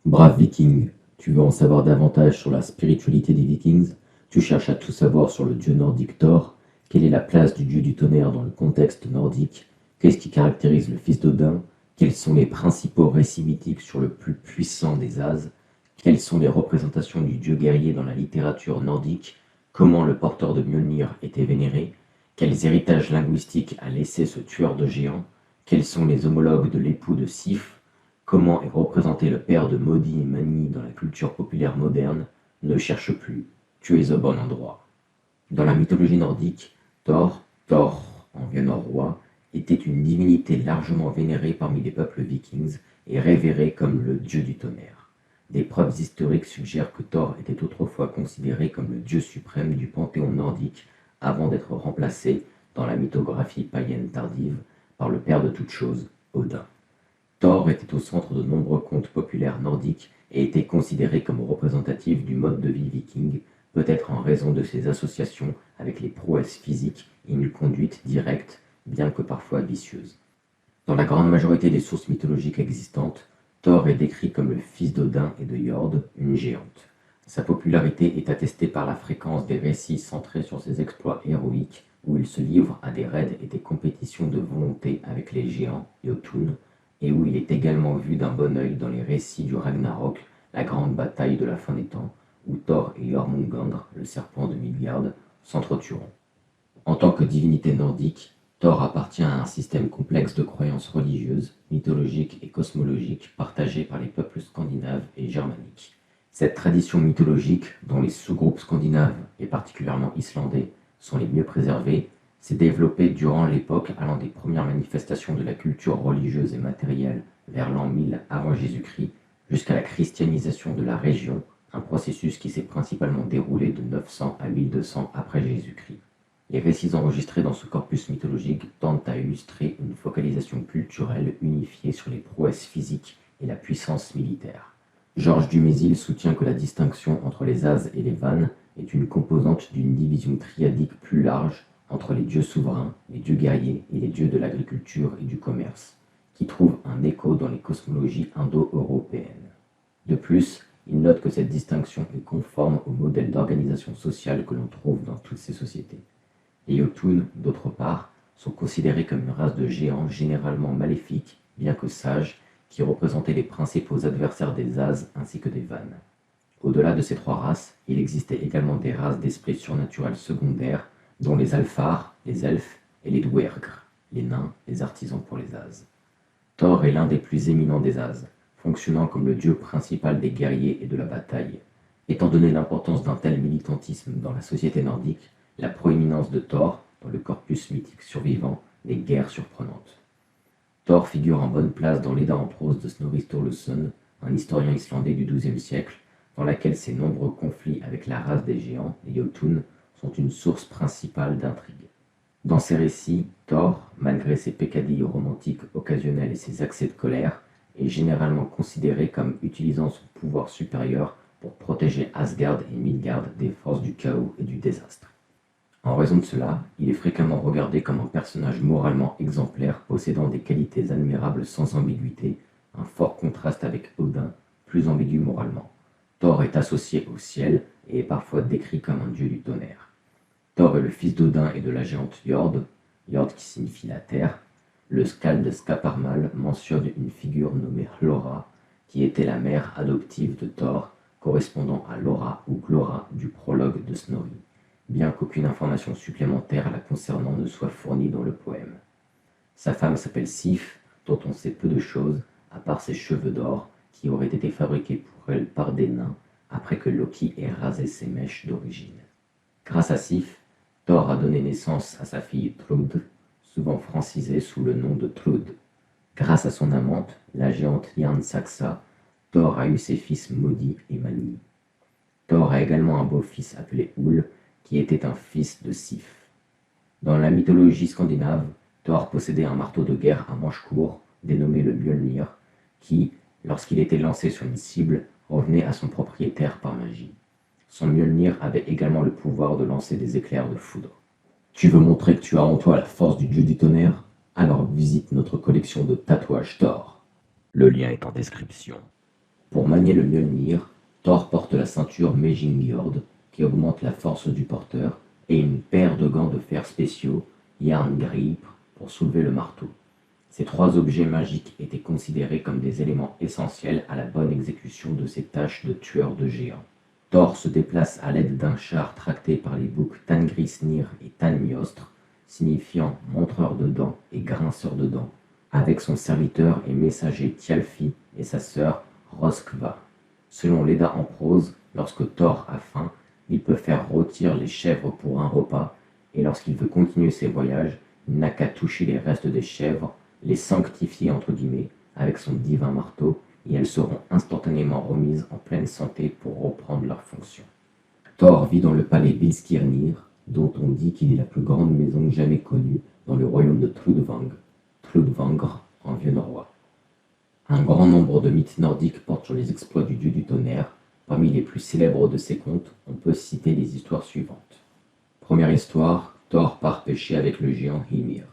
Brave Viking, tu veux en savoir davantage sur la spiritualité des Vikings? Tu cherches à tout savoir sur le dieu nordique Thor? Quelle est la place du dieu du tonnerre dans le contexte nordique? Qu'est-ce qui caractérise le fils d'Odin? Quels sont les principaux récits mythiques sur le plus puissant des As? Quelles sont les représentations du dieu guerrier dans la littérature nordique? Comment le porteur de Mjolnir était vénéré? Quels héritages linguistiques a laissé ce tueur de géants? Quels sont les homologues de l'époux de Sif? Comment est représenté le père de Maudit et Mani dans la culture populaire moderne? Ne cherche plus, tu es au bon endroit. Dans la mythologie nordique, Thor en vieux roi, était une divinité largement vénérée parmi les peuples vikings et révérée comme le dieu du tonnerre. Des preuves historiques suggèrent que Thor était autrefois considéré comme le dieu suprême du panthéon nordique avant d'être remplacé, dans la mythographie païenne tardive, par le père de toutes choses, Odin. Thor était au centre de nombreux contes populaires nordiques et était considéré comme représentatif du mode de vie viking, peut-être en raison de ses associations avec les prouesses physiques et une conduite directe, bien que parfois vicieuse. Dans la grande majorité des sources mythologiques existantes, Thor est décrit comme le fils d'Odin et de Jord, une géante. Sa popularité est attestée par la fréquence des récits centrés sur ses exploits héroïques, où il se livre à des raids et des compétitions de volonté avec les géants Jotun, et où il est également vu d'un bon œil dans les récits du Ragnarok, la grande bataille de la fin des temps, où Thor et Jormungandr, le serpent de Midgard, s'entretueront. En tant que divinité nordique, Thor appartient à un système complexe de croyances religieuses, mythologiques et cosmologiques partagées par les peuples scandinaves et germaniques. Cette tradition mythologique, dont les sous-groupes scandinaves et particulièrement islandais sont les mieux préservés, s'est développée durant l'époque allant des premières manifestations de la culture religieuse et matérielle vers l'an 1000 avant Jésus-Christ jusqu'à la christianisation de la région, un processus qui s'est principalement déroulé de 900 à 1200 après Jésus-Christ. Les récits enregistrés dans ce corpus mythologique tendent à illustrer une focalisation culturelle unifiée sur les prouesses physiques et la puissance militaire. Georges Dumézil soutient que la distinction entre les As et les Vannes est une composante d'une division triadique plus large entre les dieux souverains, les dieux guerriers et les dieux de l'agriculture et du commerce, qui trouve un écho dans les cosmologies indo-européennes. De plus, il note que cette distinction est conforme au modèle d'organisation sociale que l'on trouve dans toutes ces sociétés. Les Jotun, d'autre part, sont considérés comme une race de géants généralement maléfiques, bien que sages, qui représentaient les principaux adversaires des As ainsi que des Vannes. Au-delà de ces trois races, il existait également des races d'esprits surnaturels secondaires, dont les Alfar, les Elfes, et les Dwergr, les nains, les artisans pour les As. Thor est l'un des plus éminents des As, fonctionnant comme le dieu principal des guerriers et de la bataille. Étant donné l'importance d'un tel militantisme dans la société nordique, la proéminence de Thor dans le corpus mythique survivant n'est guère surprenante. Thor figure en bonne place dans l'Edda en prose de Snorri Sturluson, un historien islandais du XIIe siècle, dans laquelle ses nombreux conflits avec la race des géants, les Jotun, sont une source principale d'intrigue. Dans ses récits, Thor, malgré ses peccadilles romantiques occasionnels et ses accès de colère, est généralement considéré comme utilisant son pouvoir supérieur pour protéger Asgard et Midgard des forces du chaos et du désastre. En raison de cela, il est fréquemment regardé comme un personnage moralement exemplaire possédant des qualités admirables sans ambiguïté, un fort contraste avec Odin, plus ambigu moralement. Thor est associé au ciel et est parfois décrit comme un dieu du tonnerre. Thor est le fils d'Odin et de la géante Jord, Jord qui signifie la terre. Le skald Skaparmal mentionne une figure nommée Hlora, qui était la mère adoptive de Thor, correspondant à Laura ou Glora du prologue de Snorri, bien qu'aucune information supplémentaire la concernant ne soit fournie dans le poème. Sa femme s'appelle Sif, dont on sait peu de choses, à part ses cheveux d'or, qui auraient été fabriqués pour elle par des nains, après que Loki ait rasé ses mèches d'origine. Grâce à Sif, Thor a donné naissance à sa fille Thrud, souvent francisée sous le nom de Thrud. Grâce à son amante, la géante Jarnsaxa, Thor a eu ses fils Maudit et Mani. Thor a également un beau-fils appelé Ul, qui était un fils de Sif. Dans la mythologie scandinave, Thor possédait un marteau de guerre à manche court, dénommé le Mjolnir, qui, lorsqu'il était lancé sur une cible, revenait à son propriétaire par magie. Son Mjolnir avait également le pouvoir de lancer des éclairs de foudre. Tu veux montrer que tu as en toi la force du dieu du tonnerre? Alors visite notre collection de tatouages Thor. Le lien est en description. Pour manier le Mjolnir, Thor porte la ceinture Mejingjord, qui augmente la force du porteur, et une paire de gants de fer spéciaux, Jerngrip, pour soulever le marteau. Ces trois objets magiques étaient considérés comme des éléments essentiels à la bonne exécution de ses tâches de tueur de géants. Thor se déplace à l'aide d'un char tracté par les boucs Tangrisnir et Tanmiostre, signifiant montreur de dents et grinceur de dents, avec son serviteur et messager Thjalfi et sa sœur Röskva. Selon l'Edda en prose, lorsque Thor a faim, il peut faire rôtir les chèvres pour un repas, et lorsqu'il veut continuer ses voyages, il n'a qu'à toucher les restes des chèvres, les sanctifier entre guillemets, avec son divin marteau, et elles seront instantanément remises en pleine santé pour reprendre leurs fonctions. Thor vit dans le palais Bilskirnir, dont on dit qu'il est la plus grande maison jamais connue dans le royaume de Thludvang, Thludvangr en vieux norrois. Un grand nombre de mythes nordiques portent sur les exploits du dieu du tonnerre. Parmi les plus célèbres de ces contes, on peut citer les histoires suivantes. Première histoire, Thor part pêcher avec le géant Hymir.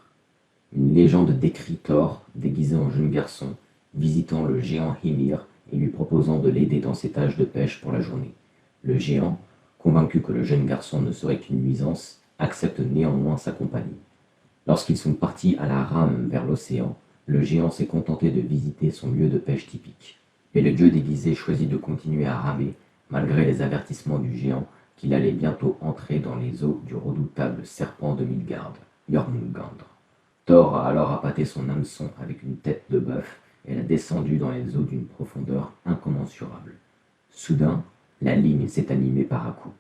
Une légende décrit Thor, déguisé en jeune garçon, visitant le géant Hymir et lui proposant de l'aider dans ses tâches de pêche pour la journée. Le géant, convaincu que le jeune garçon ne serait qu'une nuisance, accepte néanmoins sa compagnie. Lorsqu'ils sont partis à la rame vers l'océan, le géant s'est contenté de visiter son lieu de pêche typique. Mais le dieu déguisé choisit de continuer à ramer, malgré les avertissements du géant qu'il allait bientôt entrer dans les eaux du redoutable serpent de Midgard, Jormungandr. Thor a alors appâté son hameçon avec une tête de bœuf et l'a descendu dans les eaux d'une profondeur incommensurable. Soudain, la ligne s'est animée par à coup.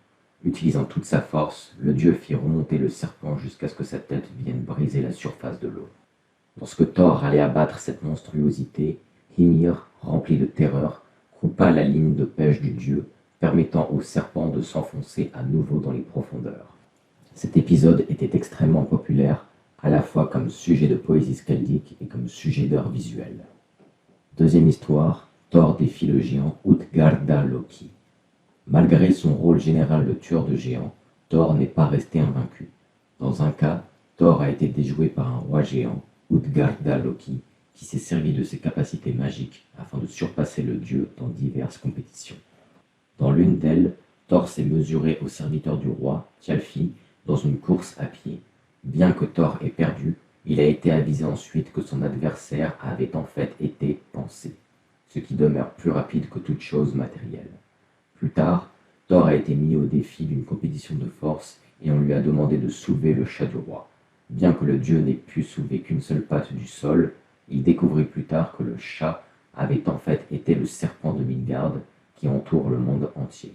Utilisant toute sa force, le dieu fit remonter le serpent jusqu'à ce que sa tête vienne briser la surface de l'eau. Lorsque Thor allait abattre cette monstruosité, Hymir, rempli de terreur, coupa la ligne de pêche du dieu, permettant au serpent de s'enfoncer à nouveau dans les profondeurs. Cet épisode était extrêmement populaire, à la fois comme sujet de poésie skaldique et comme sujet d'art visuel. Deuxième histoire, Thor défie le géant Utgarda-Loki. Malgré son rôle général de tueur de géants, Thor n'est pas resté invaincu. Dans un cas, Thor a été déjoué par un roi géant, Utgarda-Loki, qui s'est servi de ses capacités magiques afin de surpasser le dieu dans diverses compétitions. Dans l'une d'elles, Thor s'est mesuré au serviteur du roi, Thjalfi, dans une course à pied. Bien que Thor ait perdu, il a été avisé ensuite que son adversaire avait en fait été pensé, ce qui demeure plus rapide que toute chose matérielle. Plus tard, Thor a été mis au défi d'une compétition de force et on lui a demandé de soulever le chat du roi. Bien que le dieu n'ait pu soulever qu'une seule patte du sol, il découvrit plus tard que le chat avait en fait été le serpent de Midgard qui entoure le monde entier.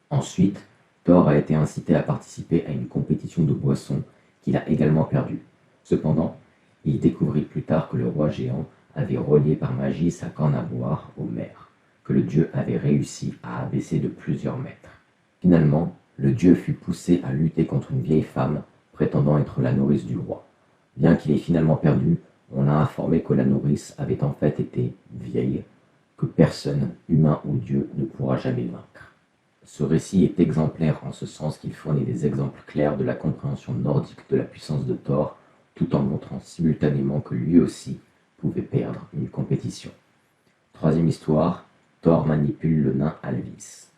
Ensuite, Thor a été incité à participer à une compétition de boissons qu'il a également perdue. Cependant, il découvrit plus tard que le roi géant avait relié par magie sa corne à boire au maire, que le dieu avait réussi à abaisser de plusieurs mètres. Finalement, le dieu fut poussé à lutter contre une vieille femme prétendant être la nourrice du roi. Bien qu'il ait finalement perdu, on a informé que la nourrice avait en fait été vieille, que personne, humain ou dieu, ne pourra jamais vaincre. Ce récit est exemplaire en ce sens qu'il fournit des exemples clairs de la compréhension nordique de la puissance de Thor, tout en montrant simultanément que lui aussi pouvait perdre une compétition. Troisième histoire, Thor manipule le nain Alvis.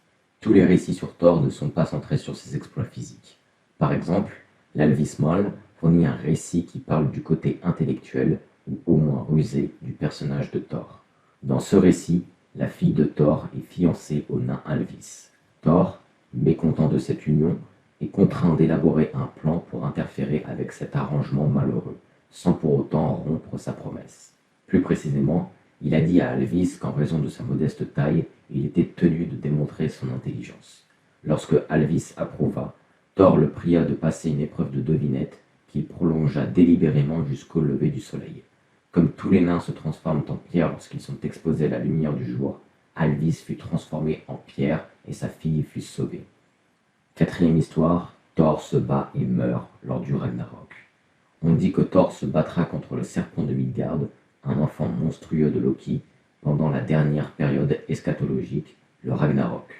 Tous les récits sur Thor ne sont pas centrés sur ses exploits physiques. Par exemple, l'Alvis-Mál fournit un récit qui parle du côté intellectuel, ou au moins rusé, du personnage de Thor. Dans ce récit, la fille de Thor est fiancée au nain Alvis. Thor, mécontent de cette union, est contraint d'élaborer un plan pour interférer avec cet arrangement malheureux, sans pour autant rompre sa promesse. Plus précisément, il a dit à Alvis qu'en raison de sa modeste taille, il était tenu de démontrer son intelligence. Lorsque Alvis approuva, Thor le pria de passer une épreuve de devinette qu'il prolongea délibérément jusqu'au lever du soleil. Comme tous les nains se transforment en pierre lorsqu'ils sont exposés à la lumière du jour, Alvis fut transformé en pierre et sa fille fut sauvée. Quatrième histoire, Thor se bat et meurt lors du Ragnarok. On dit que Thor se battra contre le serpent de Midgard, un enfant monstrueux de Loki, pendant la dernière période eschatologique, le Ragnarok.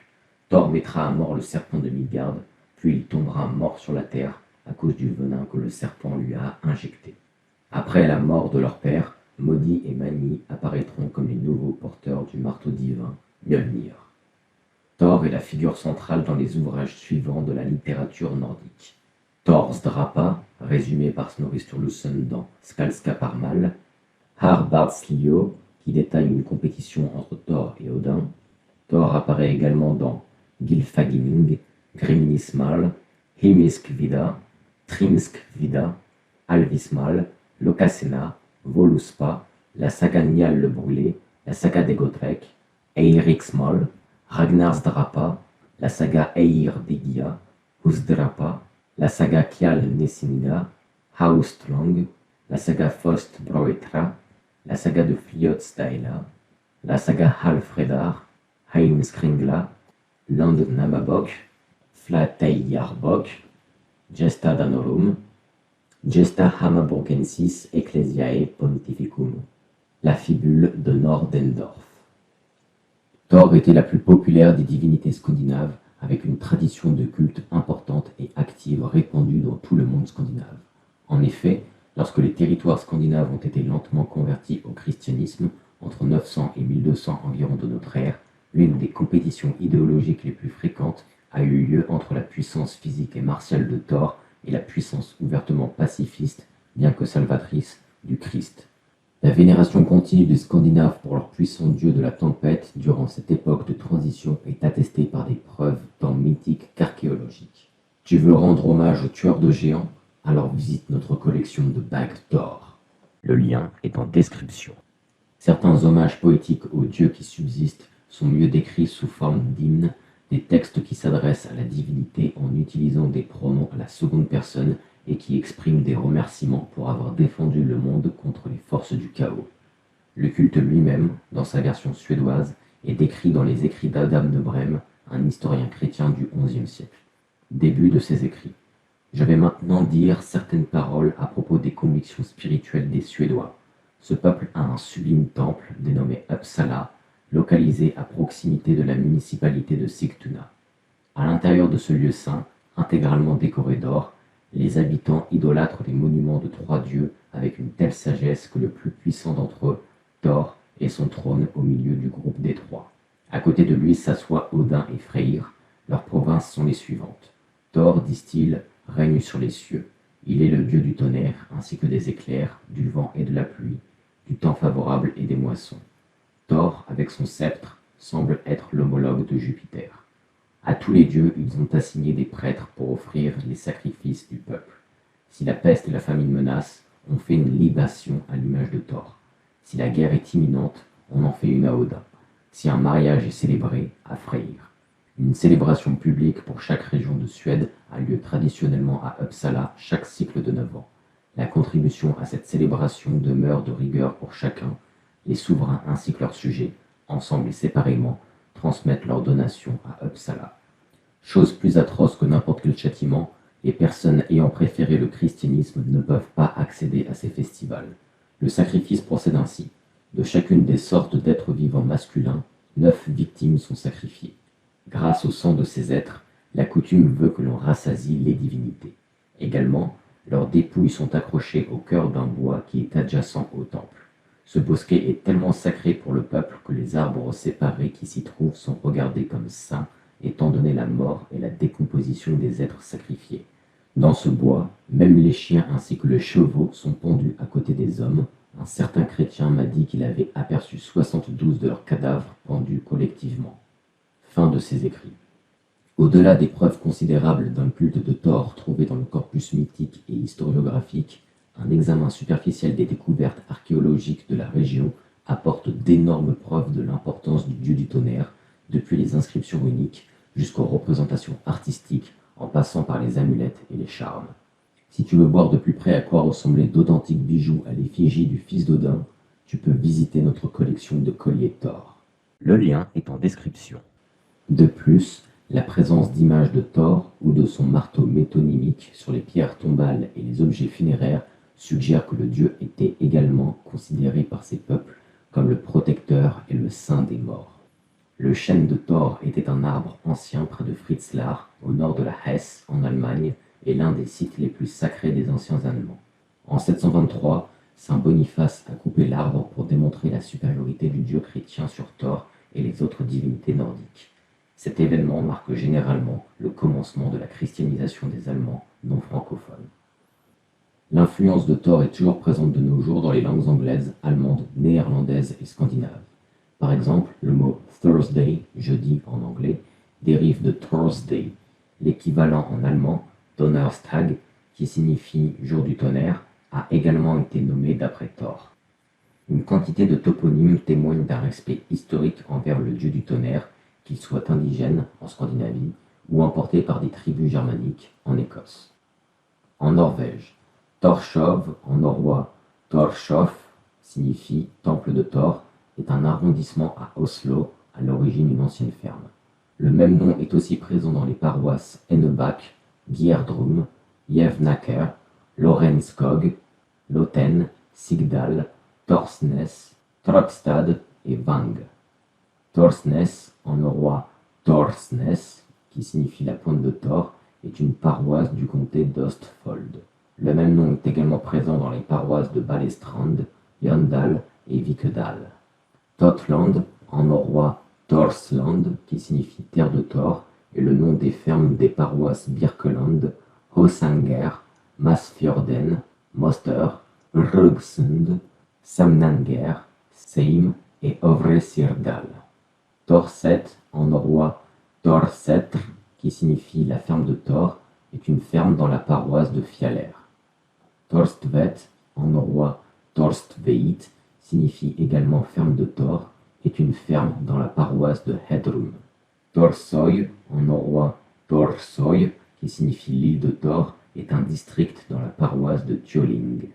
Thor mettra à mort le serpent de Midgard, puis il tombera mort sur la terre à cause du venin que le serpent lui a injecté. Après la mort de leur père, Modi et Mani apparaîtront comme les nouveaux porteurs du marteau divin, Mjolnir. Thor est la figure centrale dans les ouvrages suivants de la littérature nordique. Thors Drapa, résumé par Snorri Sturluson dans Skáldskaparmal, Harbardslió, qui détaille une compétition entre Thor et Odin. Thor apparaît également dans Gylfaginning, Grimnismal, Himiskvida, Trimskvida, Alvismal, Lokasenna, Voluspa, la saga Njal le Brûlé, la saga des Gotrek, Eiriksmal, Ragnarsdrapa, la saga Eyrdegia, Husdrapa, la saga Kjal Nessinga, Haustlang, la saga Fost Broetra, la saga de Fljótsdaela, la saga Halfredar, Heimskringla, Landnámabók, Flateyjarbók, Gesta Danorum, Gesta Hammaburgensis Ecclesiae Pontificum, la fibule de Nordendorf. Thor était la plus populaire des divinités scandinaves, avec une tradition de culte importante et active répandue dans tout le monde scandinave. En effet, lorsque les territoires scandinaves ont été lentement convertis au christianisme, entre 900 et 1200 environ de notre ère, l'une des compétitions idéologiques les plus fréquentes a eu lieu entre la puissance physique et martiale de Thor et la puissance ouvertement pacifiste, bien que salvatrice, du Christ. La vénération continue des Scandinaves pour leur puissant dieu de la tempête durant cette époque de transition est attestée par des preuves tant mythiques qu'archéologiques. Tu veux rendre hommage aux tueurs de géants? Alors visite notre collection de bagues Thor. Le lien est en description. Certains hommages poétiques aux dieux qui subsistent sont mieux décrits sous forme d'hymnes, des textes qui s'adressent à la divinité en utilisant des pronoms à la seconde personne et qui expriment des remerciements pour avoir défendu le monde contre les forces du chaos. Le culte lui-même, dans sa version suédoise, est décrit dans les écrits d'Adam de Brême, un historien chrétien du XIe siècle. Début de ses écrits. Je vais maintenant dire certaines paroles à propos des convictions spirituelles des Suédois. Ce peuple a un sublime temple dénommé Uppsala, localisé à proximité de la municipalité de Sigtuna. À l'intérieur de ce lieu saint, intégralement décoré d'or, les habitants idolâtrent les monuments de trois dieux avec une telle sagesse que le plus puissant d'entre eux, Thor, est son trône au milieu du groupe des trois. À côté de lui s'assoient Odin et Freyr. Leurs provinces sont les suivantes. Thor, disent-ils, règne sur les cieux. Il est le dieu du tonnerre, ainsi que des éclairs, du vent et de la pluie, du temps favorable et des moissons. Thor, avec son sceptre, semble être l'homologue de Jupiter. À tous les dieux, ils ont assigné des prêtres pour offrir les sacrifices du peuple. Si la peste et la famine menacent, on fait une libation à l'image de Thor. Si la guerre est imminente, on en fait une à Odin. Si un mariage est célébré, à Freyr. Une célébration publique pour chaque région de Suède a lieu traditionnellement à Uppsala chaque cycle de 9 ans. La contribution à cette célébration demeure de rigueur pour chacun. Les souverains ainsi que leurs sujets, ensemble et séparément, transmettent leurs donations à Uppsala. Chose plus atroce que n'importe quel châtiment, les personnes ayant préféré le christianisme ne peuvent pas accéder à ces festivals. Le sacrifice procède ainsi. De chacune des sortes d'êtres vivants masculins, 9 victimes sont sacrifiées. Grâce au sang de ces êtres, la coutume veut que l'on rassasie les divinités. Également, leurs dépouilles sont accrochées au cœur d'un bois qui est adjacent au temple. Ce bosquet est tellement sacré pour le peuple que les arbres séparés qui s'y trouvent sont regardés comme saints, étant donné la mort et la décomposition des êtres sacrifiés. Dans ce bois, même les chiens ainsi que les chevaux sont pendus à côté des hommes. Un certain chrétien m'a dit qu'il avait aperçu 72 de leurs cadavres pendus collectivement. Fin de ses écrits. Au-delà des preuves considérables d'un culte de Thor trouvé dans le corpus mythique et historiographique, un examen superficiel des découvertes archéologiques de la région apporte d'énormes preuves de l'importance du dieu du tonnerre, depuis les inscriptions runiques jusqu'aux représentations artistiques, en passant par les amulettes et les charmes. Si tu veux voir de plus près à quoi ressemblaient d'authentiques bijoux à l'effigie du fils d'Odin, tu peux visiter notre collection de colliers Thor. Le lien est en description. De plus, la présence d'images de Thor ou de son marteau métonymique sur les pierres tombales et les objets funéraires suggère que le dieu était également considéré par ces peuples comme le protecteur et le saint des morts. Le chêne de Thor était un arbre ancien près de Fritzlar, au nord de la Hesse, en Allemagne, et l'un des sites les plus sacrés des anciens Allemands. En 723, saint Boniface a coupé l'arbre pour démontrer la supériorité du dieu chrétien sur Thor et les autres divinités nordiques. Cet événement marque généralement le commencement de la christianisation des Allemands non francophones. L'influence de Thor est toujours présente de nos jours dans les langues anglaises, allemandes, néerlandaises et scandinaves. Par exemple, le mot Thursday, jeudi en anglais, dérive de Thursday, l'équivalent en allemand Donnerstag, qui signifie jour du tonnerre, a également été nommé d'après Thor. Une quantité de toponymes témoignent d'un respect historique envers le dieu du tonnerre, qu'il soit indigène en Scandinavie ou importé par des tribus germaniques en Écosse. En Norvège, Torshov, en norrois Torshof, signifie temple de Thor, est un arrondissement à Oslo, à l'origine une ancienne ferme. Le même nom est aussi présent dans les paroisses Enebakk, Gjerdrum, Jevnaker, Lorenskog, Loten, Sigdal, Torsnes, Trogstad et Vang. Torsnes, en norrois Torsnes, qui signifie la pointe de Thor, est une paroisse du comté d'Østfold. Le même nom est également présent dans les paroisses de Balestrand, Jondal et Vikedal. Totland, en norrois Torsland, qui signifie terre de Thor, est le nom des fermes des paroisses Birkeland, Hosanger, Masfjorden, Moster, Rugsund, Samnanger, Seim et Øvre Sirdal. Torset, en norrois Torsetr, qui signifie la ferme de Thor, est une ferme dans la paroisse de Fjaler. Torstvet, en norrois Torstveit, signifie également ferme de Thor, est une ferme dans la paroisse de Hedrum. Torsoy, en norrois Torsoy, qui signifie l'île de Thor, est un district dans la paroisse de Tjoling.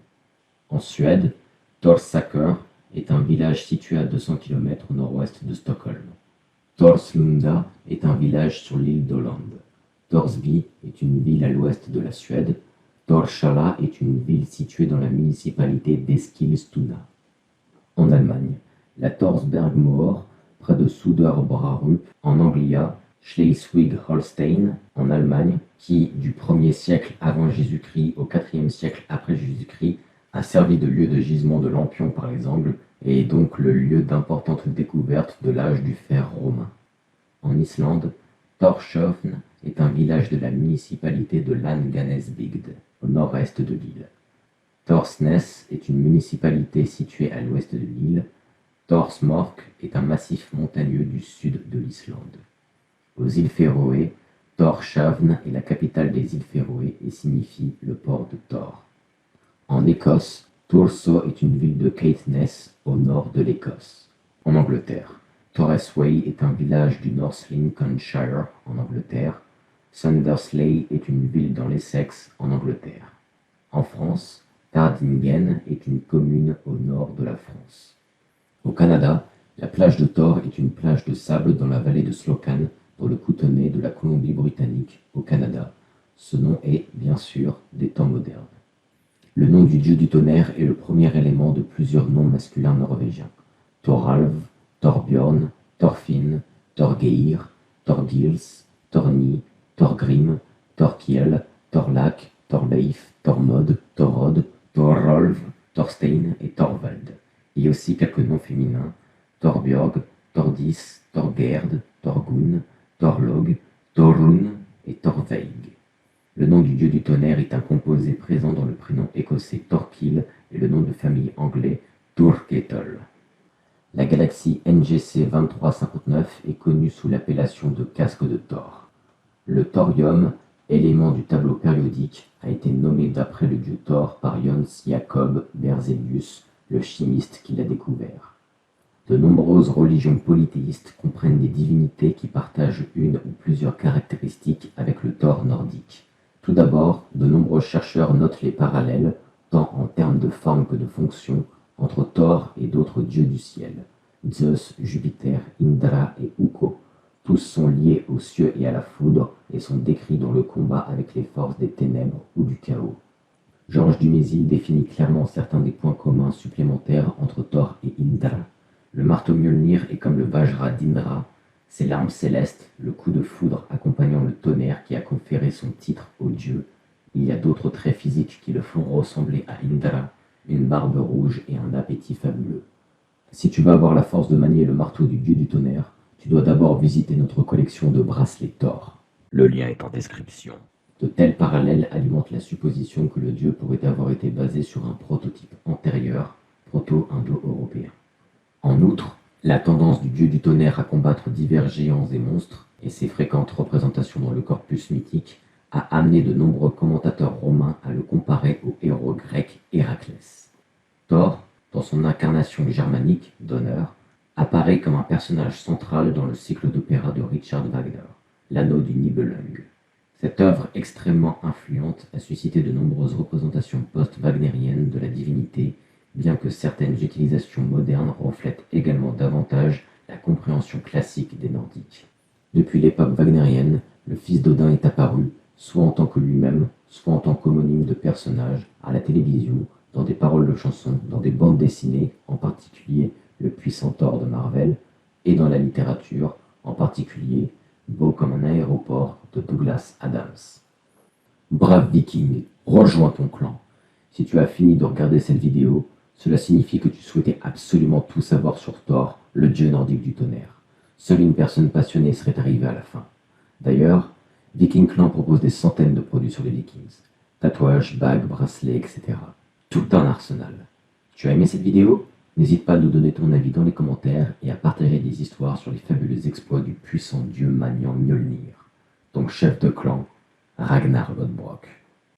En Suède, Torsaker est un village situé à 200 km au nord-ouest de Stockholm. Torslunda est un village sur l'île d'Åland. Torsby est une ville à l'ouest de la Suède. Torshälla est une ville située dans la municipalité d'Eskilstuna. En Allemagne, la Torsbergmoor, près de Söderbrarup, en Anglia, Schleswig-Holstein, en Allemagne, qui, du 1er siècle avant Jésus-Christ au 4e siècle après Jésus-Christ, a servi de lieu de gisement de lampions par exemple, et est donc le lieu d'importantes découvertes de l'âge du fer romain. En Islande, Tórshavn est un village de la municipalité de Langanesbygd, au nord-est de l'île. Torsnes est une municipalité située à l'ouest de l'île. Thorsmork est un massif montagneux du sud de l'Islande. Aux îles Féroé, Tórshavn est la capitale des îles Féroé et signifie le port de Thor. En Écosse, Thurso est une ville de Caithness, au nord de l'Écosse. En Angleterre, Torresway est un village du North Lincolnshire, en Angleterre. Sundersley est une ville dans l'Essex, en Angleterre. En France, Tardingen est une commune au nord de la France. Au Canada, la plage de Thor est une plage de sable dans la vallée de Slocan, dans le Kootenay de la Colombie-Britannique, au Canada. Ce nom est, bien sûr, des temps modernes. Le nom du dieu du tonnerre est le premier élément de plusieurs noms masculins norvégiens. Thoralv, Thorbjorn, Thorfinn, Thorgeir, Thorgils, Thorni, Thorgrim, Thorkiel, Thorlak, Thorleif, Thormod, Thorod, Thorolv, Thorstein et Thorvald. Il y a aussi quelques noms féminins: Thorbjörg, Thordis, Thorgerd, Thorgunn, Thorlog, Thorun et Thorveig. Le nom du dieu du tonnerre est un composé présent dans le prénom écossais Thorkil et le nom de famille anglais Thurkettle. La galaxie NGC 2359 est connue sous l'appellation de casque de Thor. Le thorium, élément du tableau périodique, a été nommé d'après le dieu Thor par Jöns Jacob Berzelius, le chimiste qui l'a découvert. De nombreuses religions polythéistes comprennent des divinités qui partagent une ou plusieurs caractéristiques avec le Thor nordique. Tout d'abord, de nombreux chercheurs notent les parallèles, tant en termes de forme que de fonction, entre Thor et d'autres dieux du ciel. Zeus, Jupiter, Indra et Ukko. Tous sont liés aux cieux et à la foudre et sont décrits dans le combat avec les forces des ténèbres ou du chaos. Georges Dumézil définit clairement certains des points communs supplémentaires entre Thor et Indra. Le marteau Mjolnir est comme le Vajra d'Indra, c'est l'arme céleste, le coup de foudre accompagnant le tonnerre qui a conféré son titre au dieu. Il y a d'autres traits physiques qui le font ressembler à Indra, une barbe rouge et un appétit fabuleux. Si tu veux avoir la force de manier le marteau du dieu du tonnerre, tu dois d'abord visiter notre collection de bracelets Thor. Le lien est en description. De tels parallèles alimentent la supposition que le dieu pourrait avoir été basé sur un prototype antérieur, proto-indo-européen. En outre, la tendance du dieu du tonnerre à combattre divers géants et monstres, et ses fréquentes représentations dans le corpus mythique, a amené de nombreux commentateurs romains à le comparer au héros grec Héraclès. Thor, dans son incarnation germanique, Donner, apparaît comme un personnage central dans le cycle d'opéra de Richard Wagner, L'Anneau du Nibelung. Cette œuvre extrêmement influente a suscité de nombreuses représentations post-wagnériennes de la divinité, bien que certaines utilisations modernes reflètent également davantage la compréhension classique des Nordiques. Depuis l'époque wagnérienne, le fils d'Odin est apparu, soit en tant que lui-même, soit en tant qu'homonyme de personnage, à la télévision, dans des paroles de chansons, dans des bandes dessinées, en particulier Le Puissant Thor de Marvel, et dans la littérature, en particulier Beau comme un aéroport de Douglas Adams. Brave Viking, rejoins ton clan. Si tu as fini de regarder cette vidéo, cela signifie que tu souhaitais absolument tout savoir sur Thor, le dieu nordique du tonnerre. Seule une personne passionnée serait arrivée à la fin. D'ailleurs, Viking Clan propose des centaines de produits sur les Vikings. Tatouages, bagues, bracelets, etc. Tout un arsenal. Tu as aimé cette vidéo? N'hésite pas à nous donner ton avis dans les commentaires et à partager des histoires sur les fabuleux exploits du puissant dieu maniant Mjolnir, ton chef de clan, Ragnar Lodbrok.